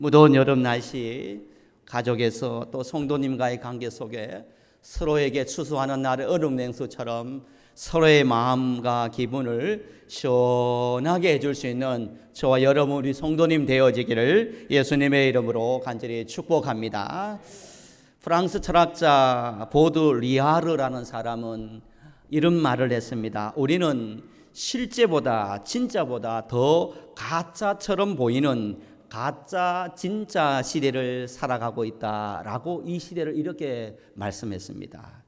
무더운 여름 날씨, 가족에서 또 성도님과의 관계 속에 서로에게 추수하는 날의 얼음 냉수처럼 서로의 마음과 기분을 시원하게 해줄 수 있는 저와 여러분 우리 성도님 되어지기를 예수님의 이름으로 간절히 축복합니다. 프랑스 철학자 보드 리아르라는 사람은 이런 말을 했습니다. 우리는 실제보다 진짜보다 더 가짜처럼 보이는 가짜 진짜 시대를 살아가고 있다라고 이 시대를 이렇게 말씀했습니다.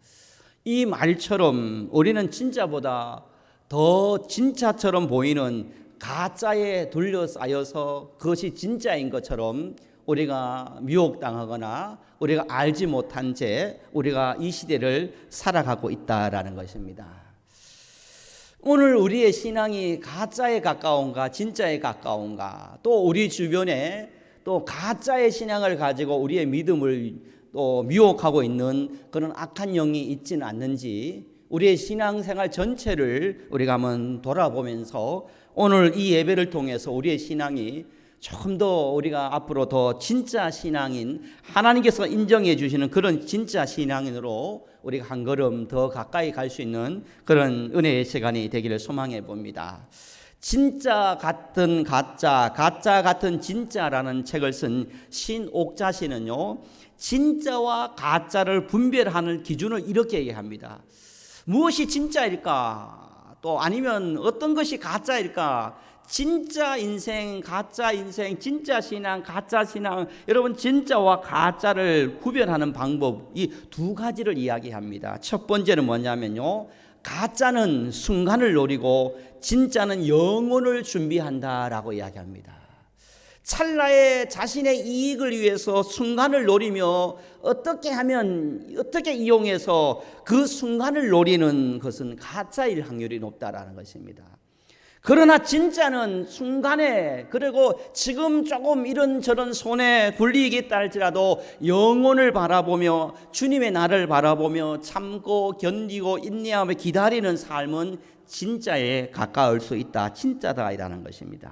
이 말처럼 우리는 진짜보다 더 진짜처럼 보이는 가짜에 둘러싸여서 그것이 진짜인 것처럼 우리가 미혹당하거나 우리가 알지 못한 채 우리가 이 시대를 살아가고 있다라는 것입니다. 오늘 우리의 신앙이 가짜에 가까운가 진짜에 가까운가, 또 우리 주변에 또 가짜의 신앙을 가지고 우리의 믿음을 또 미혹하고 있는 그런 악한 영이 있지는 않는지 우리의 신앙생활 전체를 우리가 한번 돌아보면서 오늘 이 예배를 통해서 우리의 신앙이 조금 더 우리가 앞으로 더 진짜 신앙인, 하나님께서 인정해 주시는 그런 진짜 신앙인으로 우리가 한 걸음 더 가까이 갈 수 있는 그런 은혜의 시간이 되기를 소망해 봅니다. 진짜 같은 가짜, 가짜 같은 진짜라는 책을 쓴 신옥자 씨는요, 진짜와 가짜를 분별하는 기준을 이렇게 얘기합니다. 무엇이 진짜일까? 또 아니면 어떤 것이 가짜일까? 진짜 인생, 가짜 인생, 진짜 신앙, 가짜 신앙, 여러분 진짜와 가짜를 구별하는 방법, 이 두 가지를 이야기합니다. 첫 번째는 뭐냐면요, 가짜는 순간을 노리고 진짜는 영혼을 준비한다라고 이야기합니다. 찰나의 자신의 이익을 위해서 순간을 노리며 어떻게 하면, 어떻게 이용해서 그 순간을 노리는 것은 가짜일 확률이 높다라는 것입니다. 그러나 진짜는 순간에, 그리고 지금 조금 이런저런 손에 굴리겠다 할지라도 영혼을 바라보며 주님의 날을 바라보며 참고 견디고 인내하며 기다리는 삶은 진짜에 가까울 수 있다, 진짜다라는 것입니다.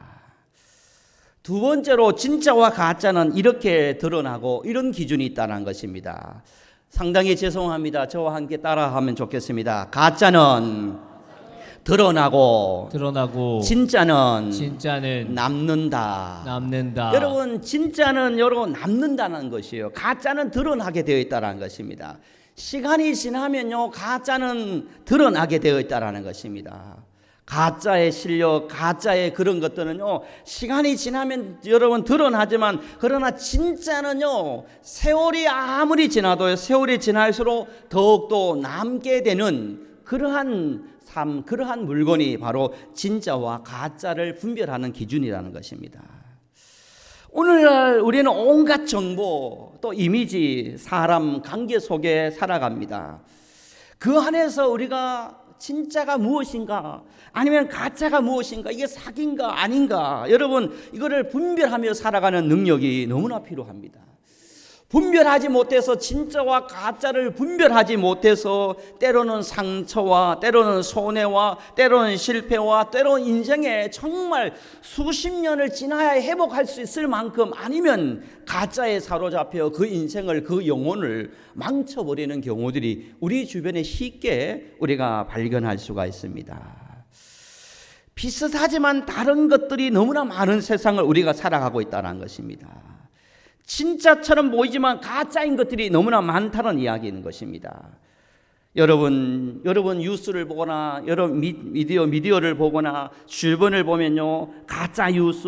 두 번째로 진짜와 가짜는 이렇게 드러나고 이런 기준이 있다는 것입니다. 상당히 죄송합니다. 저와 함께 따라하면 좋겠습니다. 가짜는 드러나고 진짜는 남는다. 여러분 진짜는 여러분 남는다는 것이에요. 가짜는 드러나게 되어 있다는 것입니다. 시간이 지나면요, 가짜는 드러나게 되어 있다는 것입니다. 가짜의 실력, 가짜의 그런 것들은요, 시간이 지나면 여러분 드러나지만, 그러나 진짜는요, 세월이 아무리 지나도요, 세월이 지날수록 더욱더 남게 되는 그러한 삶, 그러한 물건이 바로 진짜와 가짜를 분별하는 기준이라는 것입니다. 오늘날 우리는 온갖 정보, 또 이미지, 사람, 관계 속에 살아갑니다. 그 안에서 우리가 진짜가 무엇인가, 아니면 가짜가 무엇인가, 이게 사기인가 아닌가, 여러분 이거를 분별하며 살아가는 능력이 너무나 필요합니다. 분별하지 못해서, 진짜와 가짜를 분별하지 못해서 때로는 상처와 때로는 손해와 때로는 실패와 때로는 인생에 정말 수십 년을 지나야 회복할 수 있을 만큼, 아니면 가짜에 사로잡혀 그 인생을, 그 영혼을 망쳐버리는 경우들이 우리 주변에 쉽게 우리가 발견할 수가 있습니다. 비슷하지만 다른 것들이 너무나 많은 세상을 우리가 살아가고 있다는 것입니다. 진짜처럼 보이지만 가짜인 것들이 너무나 많다는 이야기인 것입니다. 여러분 뉴스를 보거나 여러분 미디어를 보거나 주변을 보면요, 가짜 뉴스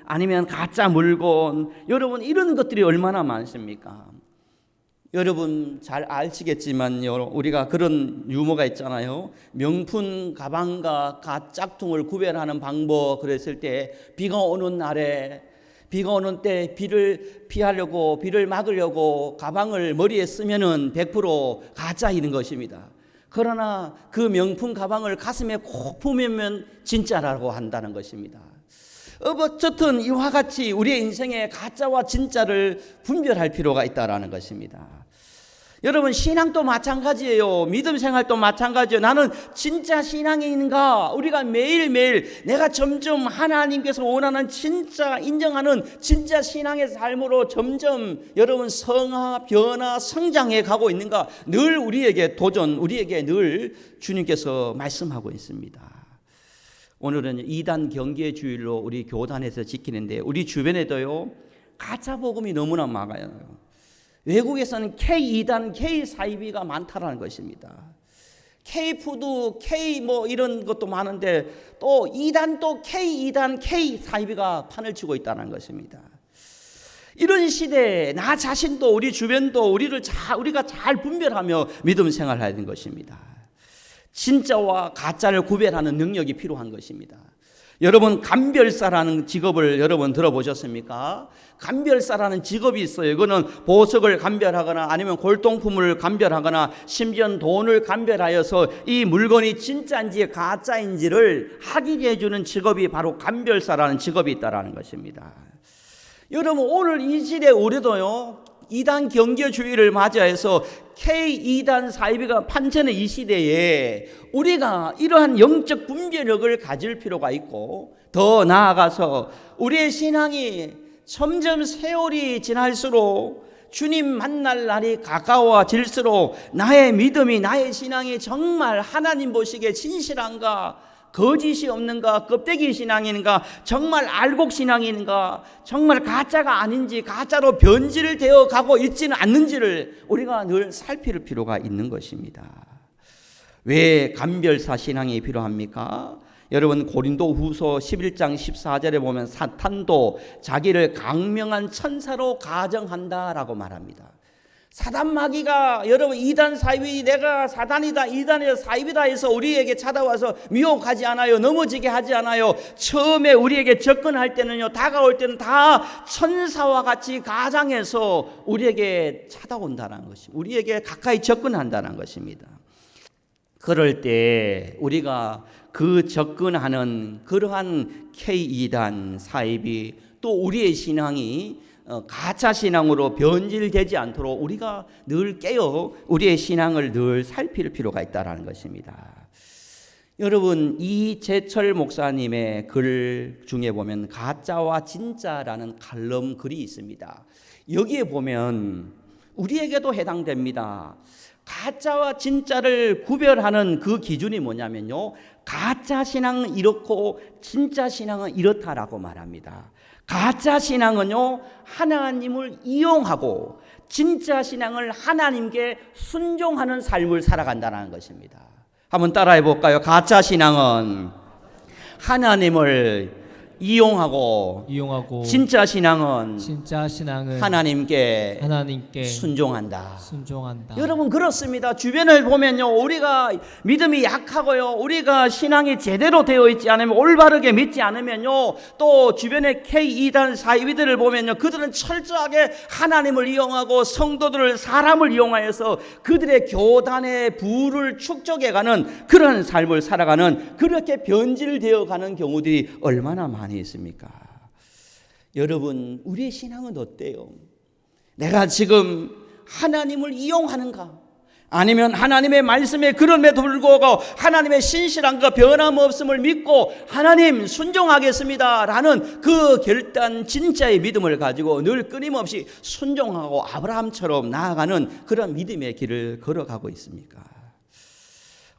아니면 가짜 물건, 여러분 이런 것들이 얼마나 많습니까? 여러분 잘 아시겠지만 우리가 그런 유머가 있잖아요. 명품 가방과 짝퉁을 구별하는 방법, 그랬을 때 비가 오는 날에, 비가 오는 때 비를 피하려고, 비를 막으려고 가방을 머리에 쓰면은 100% 가짜인 것입니다. 그러나 그 명품 가방을 가슴에 꼭 품으면 진짜라고 한다는 것입니다. 어쨌든 이와 같이 우리의 인생에 가짜와 진짜를 분별할 필요가 있다라는 것입니다. 여러분 신앙도 마찬가지예요. 믿음 생활도 마찬가지예요. 나는 진짜 신앙인인가? 우리가 매일매일 내가 점점 하나님께서 원하는 진짜 인정하는 진짜 신앙의 삶으로 점점 여러분 성화, 변화, 성장해 가고 있는가? 늘 우리에게 도전, 우리에게 늘 주님께서 말씀하고 있습니다. 오늘은 2단 경계 주일로 우리 교단에서 지키는데 우리 주변에도요 가짜 복음이 너무나 많아요. 외국에서는 K2단, K4입이가 많다라는 것입니다. K푸드, K 뭐 이런 것도 많은데 또 2단 또 K2단, K4입이가 판을 치고 있다는 것입니다. 이런 시대에 나 자신도 우리 주변도 우리가 잘 분별하며 믿음 생활해야 하는 것입니다. 진짜와 가짜를 구별하는 능력이 필요한 것입니다. 여러분 감별사라는 직업을 여러분 들어보셨습니까? 감별사라는 직업이 있어요. 이거는 보석을 감별하거나 아니면 골동품을 감별하거나 심지어 돈을 감별하여서 이 물건이 진짜인지 가짜인지를 확인해 주는 직업이 바로 감별사라는 직업이 있다라는 것입니다. 여러분 오늘 이 시대에 우리도요 2단 경계주의를 맞이해서 K2단 사이비가 판치는 이 시대에 우리가 이러한 영적 분별력을 가질 필요가 있고 더 나아가서 우리의 신앙이 점점 세월이 지날수록 주님 만날 날이 가까워질수록 나의 믿음이 나의 신앙이 정말 하나님 보시기에 진실한가 거짓이 없는가 껍데기 신앙인가 정말 알곡 신앙인가 정말 가짜가 아닌지 가짜로 변질되어 가고 있지는 않는지를 우리가 늘 살필 필요가 있는 것입니다. 왜 감별사 신앙이 필요합니까? 여러분 고린도 후서 11장 14절에 보면 사탄도 자기를 강명한 천사로 가정한다라고 말합니다. 사단 마귀가 여러분 2단 사입이 내가 사단이다 2단에서 사입이다 해서 우리에게 찾아와서 미혹하지 않아요. 넘어지게 하지 않아요. 처음에 우리에게 접근할 때는요 다가올 때는 다 천사와 같이 가장해서 우리에게 찾아온다는 것이 우리에게 가까이 접근한다는 것입니다. 그럴 때 우리가 그 접근하는 그러한 K2단 사입이 또 우리의 신앙이 가짜 신앙으로 변질되지 않도록 우리가 늘 깨어 우리의 신앙을 늘 살필 필요가 있다는 것입니다. 여러분 이재철 목사님의 글 중에 보면 가짜와 진짜라는 칼럼 글이 있습니다. 여기에 보면 우리에게도 해당됩니다. 가짜와 진짜를 구별하는 그 기준이 뭐냐면요 가짜 신앙은 이렇고 진짜 신앙은 이렇다라고 말합니다. 가짜 신앙은요 하나님을 이용하고 진짜 신앙을 하나님께 순종하는 삶을 살아간다는 것입니다. 한번 따라해 볼까요? 가짜 신앙은 하나님을 이용하고 진짜 신앙은 하나님께 순종한다. 여러분 그렇습니다. 주변을 보면요 우리가 믿음이 약하고요 우리가 신앙이 제대로 되어 있지 않으면 올바르게 믿지 않으면요 또 주변의 K2단 사이비들을 보면요 그들은 철저하게 하나님을 이용하고 성도들을 사람을 이용하여서 그들의 교단의 부를 축적해가는 그런 삶을 살아가는 그렇게 변질되어 가는 경우들이 얼마나 많이 있습니까? 여러분 우리의 신앙은 어때요? 내가 지금 하나님을 이용하는가? 아니면 하나님의 말씀에 그럼에도 불구하고 하나님의 신실함과 변함없음을 믿고 하나님 순종하겠습니다 라는 그 결단 진짜의 믿음을 가지고 늘 끊임없이 순종하고 아브라함처럼 나아가는 그런 믿음의 길을 걸어가고 있습니까?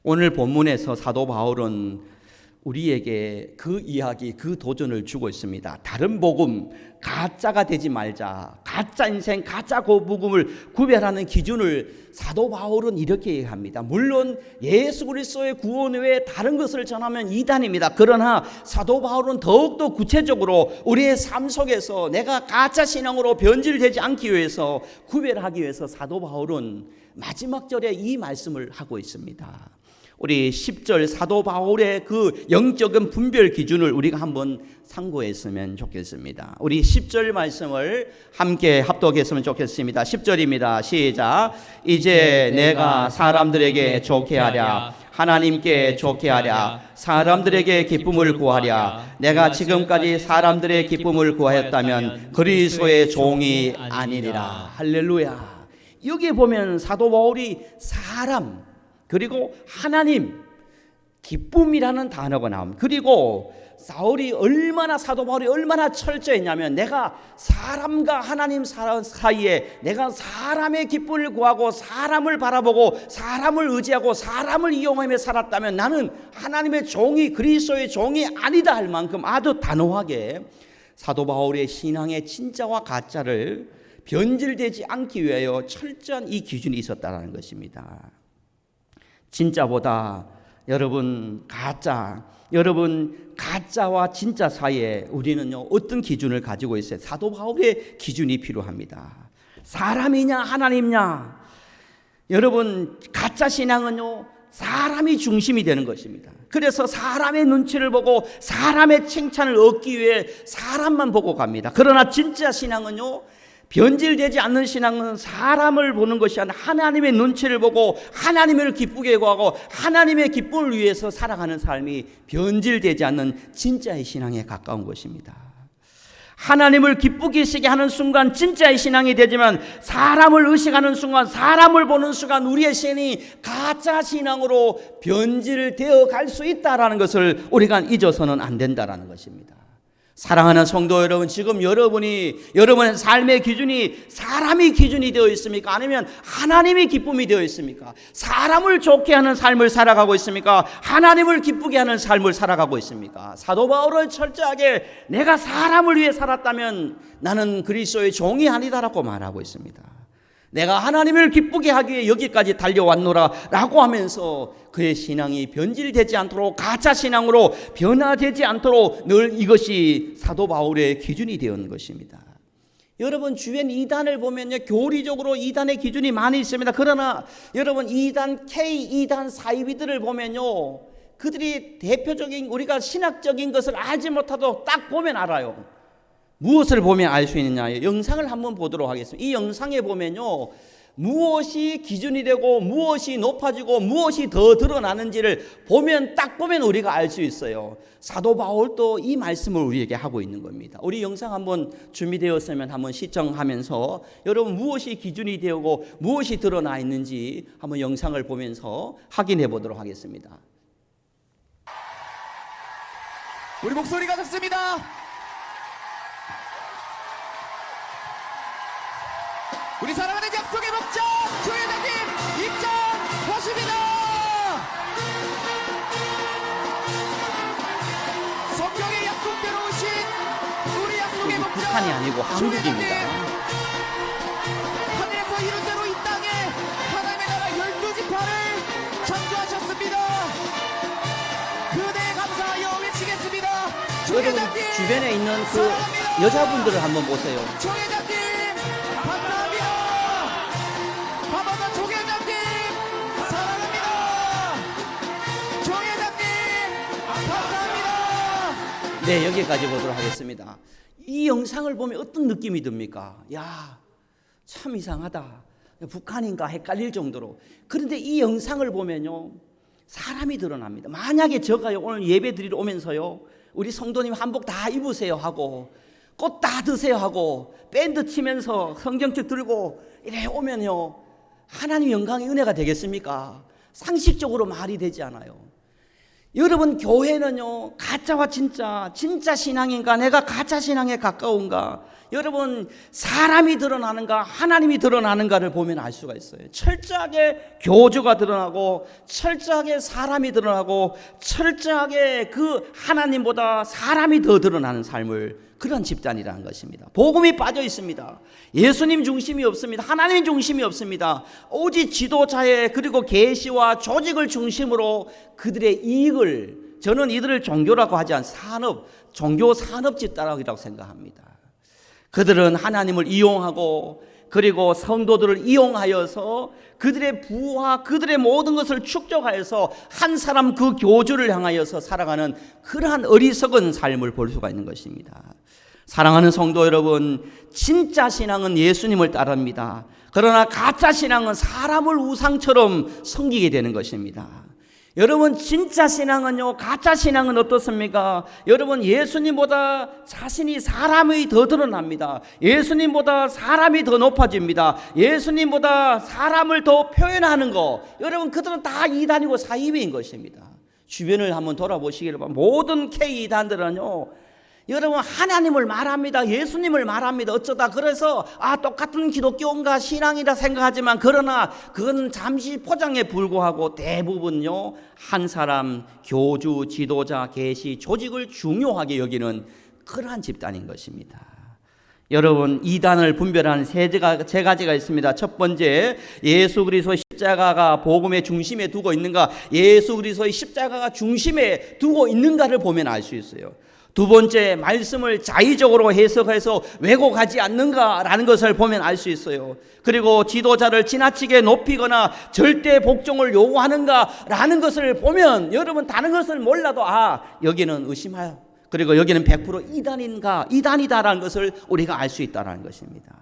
오늘 본문에서 사도 바울은 우리에게 그 이야기, 그 도전을 주고 있습니다. 다른 복음, 가짜가 되지 말자. 가짜 인생, 가짜 복음을 구별하는 기준을 사도 바울은 이렇게 얘기합니다. 물론 예수 그리스도의 구원 외에 다른 것을 전하면 이단입니다. 그러나 사도 바울은 더욱더 구체적으로 우리의 삶 속에서 내가 가짜 신앙으로 변질되지 않기 위해서 구별하기 위해서 사도 바울은 마지막 절에 이 말씀을 하고 있습니다. 우리 10절 사도 바울의 그 영적인 분별 기준을 우리가 한번 참고했으면 좋겠습니다. 우리 10절 말씀을 함께 합독했으면 좋겠습니다. 10절입니다. 시작. 이제 내가 사람들에게 좋게 하랴 하나님께 좋게 하랴 사람들에게 기쁨을 구하랴 내가 지금까지 사람들의 기쁨을 구하였다면 그리스도의 종이 아니리라. 할렐루야. 여기에 보면 사도 바울이 사람 그리고 하나님 기쁨이라는 단어가 나옵니다. 그리고 사도 바울이 얼마나 철저했냐면 내가 사람과 하나님 사이에 내가 사람의 기쁨을 구하고 사람을 바라보고 사람을 의지하고 사람을 이용하며 살았다면 나는 하나님의 종이 그리스도의 종이 아니다 할 만큼 아주 단호하게 사도 바울의 신앙의 진짜와 가짜를 변질되지 않기 위하여 철저한 이 기준이 있었다는 것입니다. 진짜보다 여러분 가짜와 진짜 사이에 우리는요 어떤 기준을 가지고 있어요? 사도 바울의 기준이 필요합니다. 사람이냐 하나님이냐. 여러분 가짜 신앙은요 사람이 중심이 되는 것입니다. 그래서 사람의 눈치를 보고 사람의 칭찬을 얻기 위해 사람만 보고 갑니다. 그러나 진짜 신앙은요 변질되지 않는 신앙은 사람을 보는 것이 아니라 하나님의 눈치를 보고 하나님을 기쁘게 구하고 하나님의 기쁨을 위해서 살아가는 삶이 변질되지 않는 진짜의 신앙에 가까운 것입니다. 하나님을 기쁘게 하시게 하는 순간 진짜의 신앙이 되지만 사람을 의식하는 순간 사람을 보는 순간 우리의 신이 가짜 신앙으로 변질되어 갈 수 있다는 것을 우리가 잊어서는 안 된다는 것입니다. 사랑하는 성도 여러분, 지금 여러분의 삶의 기준이 사람이 기준이 되어 있습니까? 아니면 하나님이 기쁨이 되어 있습니까? 사람을 좋게 하는 삶을 살아가고 있습니까? 하나님을 기쁘게 하는 삶을 살아가고 있습니까? 사도 바울은 철저하게 내가 사람을 위해 살았다면 나는 그리스도의 종이 아니다라고 말하고 있습니다. 내가 하나님을 기쁘게 하기 위해 여기까지 달려왔노라 라고 하면서 그의 신앙이 변질되지 않도록 가짜 신앙으로 변화되지 않도록 늘 이것이 사도 바울의 기준이 되었는 것입니다. 여러분 주변 이단을 보면요 교리적으로 이단의 기준이 많이 있습니다. 그러나 여러분 이단 K 이단 사이비들을 보면요 그들이 대표적인 우리가 신학적인 것을 알지 못하도 딱 보면 알아요. 무엇을 보면 알 수 있느냐? 영상을 한번 보도록 하겠습니다. 이 영상에 보면요 무엇이 기준이 되고 무엇이 높아지고 무엇이 더 드러나는지를 딱 보면 우리가 알 수 있어요. 사도 바울도 이 말씀을 우리에게 하고 있는 겁니다. 우리 영상 한번 준비되었으면 한번 시청하면서 여러분 무엇이 기준이 되고 무엇이 드러나 있는지 한번 영상을 보면서 확인해 보도록 하겠습니다. 우리 목소리가 좋습니다. 우리 사랑하는 약속의 목자 조회장님 입장하십니다. 성경의 약속대로 오신 우리 약속의 목자 북한이 아니고 한국입니다. 하늘에서 이룬 대로 이 땅에 하나님의 나라 12지파를 창조하셨습니다. 그대에 감사하여 외치겠습니다. 여러분 조회장님 주변에 있는 그 사랑합니다. 여자분들을 한번 보세요. 조회장님 감사합니다. 조회장님 사랑합니다. 조회장님 감사합니다. 네, 여기까지 보도록 하겠습니다. 이 영상을 보면 어떤 느낌이 듭니까? 야, 참 이상하다. 북한인가 헷갈릴 정도로. 그런데 이 영상을 보면요 사람이 드러납니다. 만약에 저가요 오늘 예배 드리러 오면서요 우리 성도님 한복 다 입으세요 하고 꽃 다 드세요 하고 밴드 치면서 성경책 들고 이래 오면요 하나님 영광의 은혜가 되겠습니까? 상식적으로 말이 되지 않아요. 여러분 교회는요 가짜와 진짜 신앙인가 내가 가짜 신앙에 가까운가 여러분 사람이 드러나는가 하나님이 드러나는가를 보면 알 수가 있어요. 철저하게 교주가 드러나고 철저하게 사람이 드러나고 철저하게 그 하나님보다 사람이 더 드러나는 삶을 그런 집단이라는 것입니다. 복음이 빠져 있습니다. 예수님 중심이 없습니다. 하나님 중심이 없습니다. 오직 지도자의 그리고 계시와 조직을 중심으로 그들의 이익을 저는 이들을 종교라고 하지 않고 종교 산업 집단이라고 생각합니다. 그들은 하나님을 이용하고 그리고 성도들을 이용하여서 그들의 부와 그들의 모든 것을 축적하여서 한 사람 그 교주를 향하여서 살아가는 그러한 어리석은 삶을 볼 수가 있는 것입니다. 사랑하는 성도 여러분, 진짜 신앙은 예수님을 따릅니다. 그러나 가짜 신앙은 사람을 우상처럼 섬기게 되는 것입니다. 여러분 진짜 신앙은요, 가짜 신앙은 어떻습니까? 여러분 예수님보다 자신이 사람이 더 드러납니다. 예수님보다 사람이 더 높아집니다. 예수님보다 사람을 더 표현하는 거, 여러분 그들은 다 이단이고 사이비인 것입니다. 주변을 한번 돌아보시기를 바랍니다. 모든 K 이단들은요, 여러분 하나님을 말합니다. 예수님을 말합니다. 어쩌다 그래서 똑같은 기독교인가 신앙이라 생각하지만, 그러나 그건 잠시 포장에 불과하고 대부분요 한 사람 교주, 지도자, 계시, 조직을 중요하게 여기는 그러한 집단인 것입니다. 여러분 이단을 분별하는 세 가지가 있습니다. 첫 번째, 예수 그리스도의 십자가가 복음의 중심에 두고 있는가, 예수 그리스도의 십자가가 중심에 두고 있는가를 보면 알 수 있어요. 두 번째, 말씀을 자의적으로 해석해서 왜곡하지 않는가라는 것을 보면 알 수 있어요. 그리고 지도자를 지나치게 높이거나 절대 복종을 요구하는가라는 것을 보면, 여러분 다른 것을 몰라도 여기는 의심하여, 그리고 여기는 100% 이단이다라는 것을 우리가 알 수 있다는 것입니다.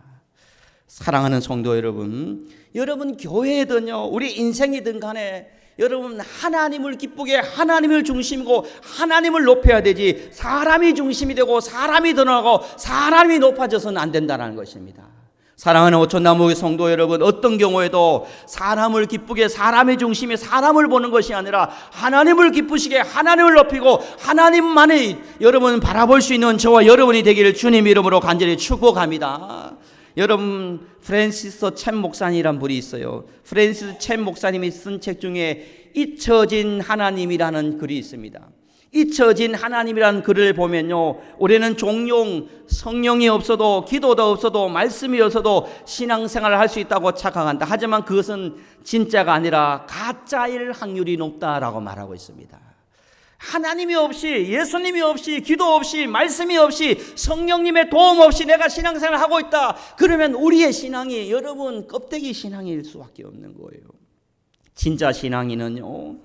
사랑하는 성도 여러분, 여러분 교회든요, 우리 인생이든 간에 여러분 하나님을 기쁘게, 하나님을 중심이고 하나님을 높여야 되지, 사람이 중심이 되고 사람이 드러나고 사람이 높아져서는 안 된다는 것입니다. 사랑하는 오촌나무 성도 여러분, 어떤 경우에도 사람을 기쁘게, 사람의 중심에 사람을 보는 것이 아니라 하나님을 기쁘시게 하나님을 높이고 하나님만이 여러분 바라볼 수 있는 저와 여러분이 되기를 주님 이름으로 간절히 축복합니다. 여러분 프랜시스 챔 목사님이란 분이 있어요. 프랜시스 챔 목사님이 쓴 책 중에 잊혀진 하나님이라는 글이 있습니다. 잊혀진 하나님이라는 글을 보면요, 우리는 종종 성령이 없어도, 기도도 없어도, 말씀이 없어도 신앙생활을 할 수 있다고 착각한다. 하지만 그것은 진짜가 아니라 가짜일 확률이 높다라고 말하고 있습니다. 하나님이 없이, 예수님이 없이, 기도 없이, 말씀이 없이, 성령님의 도움 없이 내가 신앙생활을 하고 있다, 그러면 우리의 신앙이 여러분 껍데기 신앙일 수밖에 없는 거예요. 진짜 신앙인은요,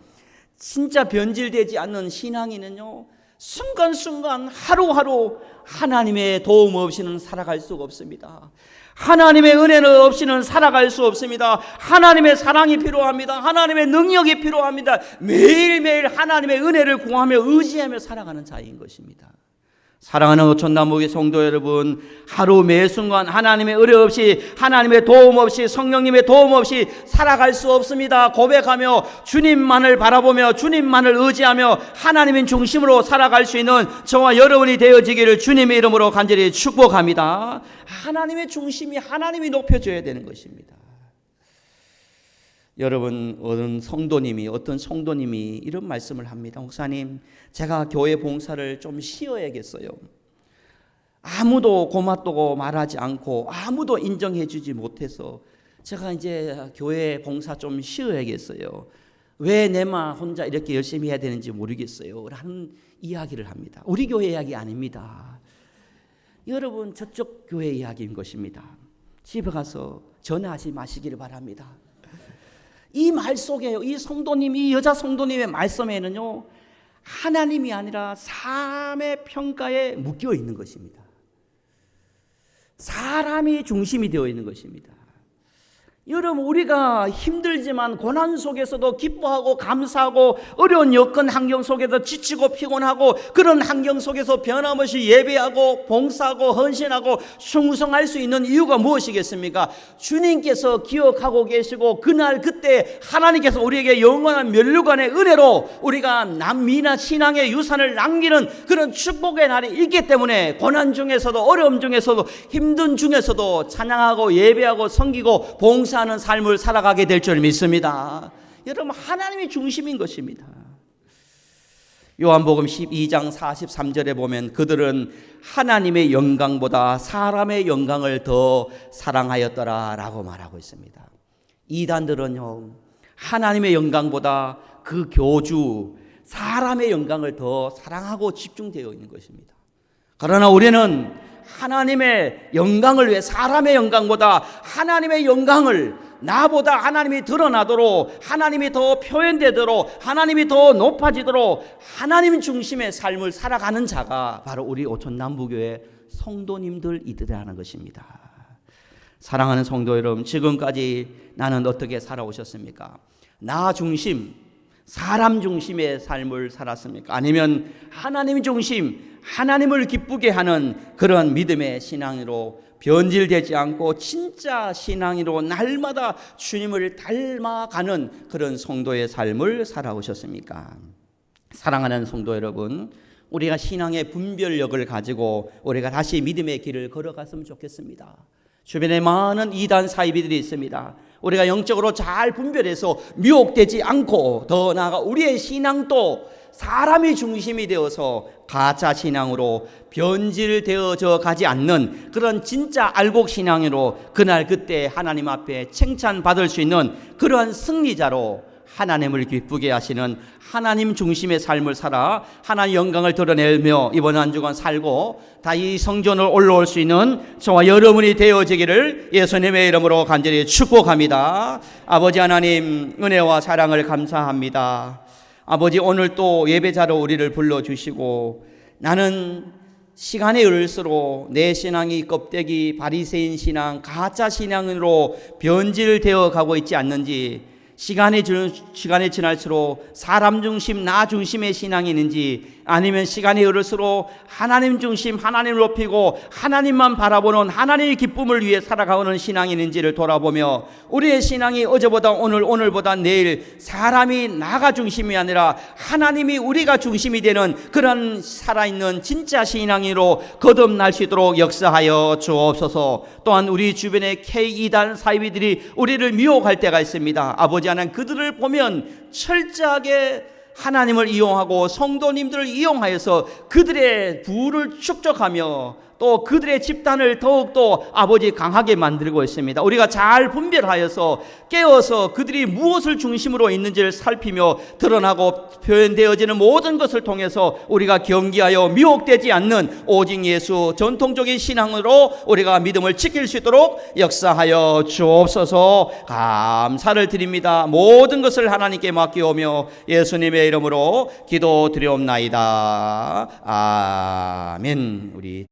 진짜 변질되지 않는 신앙인은요, 순간순간 하루하루 하나님의 도움 없이는 살아갈 수가 없습니다. 하나님의 은혜는 없이는 살아갈 수 없습니다. 하나님의 사랑이 필요합니다. 하나님의 능력이 필요합니다. 매일매일 하나님의 은혜를 구하며 의지하며 살아가는 자인 것입니다. 사랑하는 오촌나무의 성도 여러분, 하루 매 순간 하나님의 은혜 없이, 하나님의 도움 없이, 성령님의 도움 없이 살아갈 수 없습니다. 고백하며 주님만을 바라보며 주님만을 의지하며 하나님인 중심으로 살아갈 수 있는 저와 여러분이 되어지기를 주님의 이름으로 간절히 축복합니다. 하나님의 중심이, 하나님이 높여져야 되는 것입니다. 여러분, 어떤 성도님이 이런 말씀을 합니다. 목사님, 제가 교회 봉사를 좀 쉬어야겠어요. 아무도 고맙다고 말하지 않고 아무도 인정해 주지 못해서 제가 이제 교회 봉사 좀 쉬어야겠어요. 왜 내만 혼자 이렇게 열심히 해야 되는지 모르겠어요 라는 이야기를 합니다. 우리 교회 이야기 아닙니다. 여러분, 저쪽 교회 이야기인 것입니다. 집에 가서 전화하지 마시기를 바랍니다. 이 말 속에요, 이 성도님, 이 여자 성도님의 말씀에는요, 하나님이 아니라 사람의 평가에 묶여 있는 것입니다. 사람이 중심이 되어 있는 것입니다. 여러분, 우리가 힘들지만 고난 속에서도 기뻐하고 감사하고 어려운 여건 환경 속에서 지치고 피곤하고 그런 환경 속에서 변함없이 예배하고 봉사하고 헌신하고 충성할 수 있는 이유가 무엇이겠습니까? 주님께서 기억하고 계시고 그날 그때 하나님께서 우리에게 영원한 면류관의 은혜로 우리가 남미나 신앙의 유산을 남기는 그런 축복의 날이 있기 때문에 고난 중에서도, 어려움 중에서도, 힘든 중에서도 찬양하고 예배하고 섬기고 봉사 하는 삶을 살아가게 될 줄 믿습니다. 여러분, 하나님이 중심인 것입니다. 요한복음 12장 43절에 보면 그들은 하나님의 영광보다 사람의 영광을 더 사랑하였더라 라고 말하고 있습니다. 이단들은요, 하나님의 영광보다 그 교주, 사람의 영광을 더 사랑하고 집중되어 있는 것입니다. 그러나 우리는 하나님의 영광을 위해 사람의 영광보다 하나님의 영광을, 나보다 하나님이 드러나도록, 하나님이 더 표현되도록, 하나님이 더 높아지도록 하나님 중심의 삶을 살아가는 자가 바로 우리 오촌남부교회 성도님들이라는 것입니다. 사랑하는 성도 여러분, 지금까지 나는 어떻게 살아오셨습니까? 나 중심, 사람 중심의 삶을 살았습니까? 아니면 하나님 중심, 하나님을 기쁘게 하는 그런 믿음의 신앙으로 변질되지 않고 진짜 신앙으로 날마다 주님을 닮아가는 그런 성도의 삶을 살아오셨습니까? 사랑하는 성도 여러분, 우리가 신앙의 분별력을 가지고 우리가 다시 믿음의 길을 걸어갔으면 좋겠습니다. 주변에 많은 이단 사이비들이 있습니다. 우리가 영적으로 잘 분별해서 미혹되지 않고 더 나아가 우리의 신앙도 사람이 중심이 되어서 가짜 신앙으로 변질되어져 가지 않는 그런 진짜 알곡 신앙으로 그날 그때 하나님 앞에 칭찬받을 수 있는 그러한 승리자로 하나님을 기쁘게 하시는 하나님 중심의 삶을 살아 하나님 영광을 드러내며 이번 한 주간 살고 다 이 성전을 올라올 수 있는 저와 여러분이 되어지기를 예수님의 이름으로 간절히 축복합니다. 아버지 하나님, 은혜와 사랑을 감사합니다. 아버지, 오늘 또 예배자로 우리를 불러주시고 나는 시간이 흐를수록 내 신앙이 껍데기 바리새인 신앙, 가짜 신앙으로 변질되어 가고 있지 않는지, 시간이 지날수록 사람 중심, 나 중심의 신앙이 있는지, 아니면 시간이 흐를수록 하나님 중심, 하나님을 높이고 하나님만 바라보는 하나님의 기쁨을 위해 살아가는 신앙이 있는지를 돌아보며 우리의 신앙이 어제보다 오늘, 오늘보다 내일 사람이 나가 중심이 아니라 하나님이 우리가 중심이 되는 그런 살아있는 진짜 신앙으로 거듭날 수 있도록 역사하여 주옵소서. 또한 우리 주변의 K2단 사이비들이 우리를 미혹할 때가 있습니다. 아버지 하나님, 그들을 보면 철저하게 하나님을 이용하고 성도님들을 이용하여서 그들의 부를 축적하며 또 그들의 집단을 더욱더 아버지 강하게 만들고 있습니다. 우리가 잘 분별하여서 깨어서 그들이 무엇을 중심으로 있는지를 살피며 드러나고 표현되어지는 모든 것을 통해서 우리가 경계하여 미혹되지 않는 오직 예수 전통적인 신앙으로 우리가 믿음을 지킬 수 있도록 역사하여 주옵소서. 감사를 드립니다. 모든 것을 하나님께 맡기오며 예수님의 이름으로 기도드리옵나이다. 아멘. 우리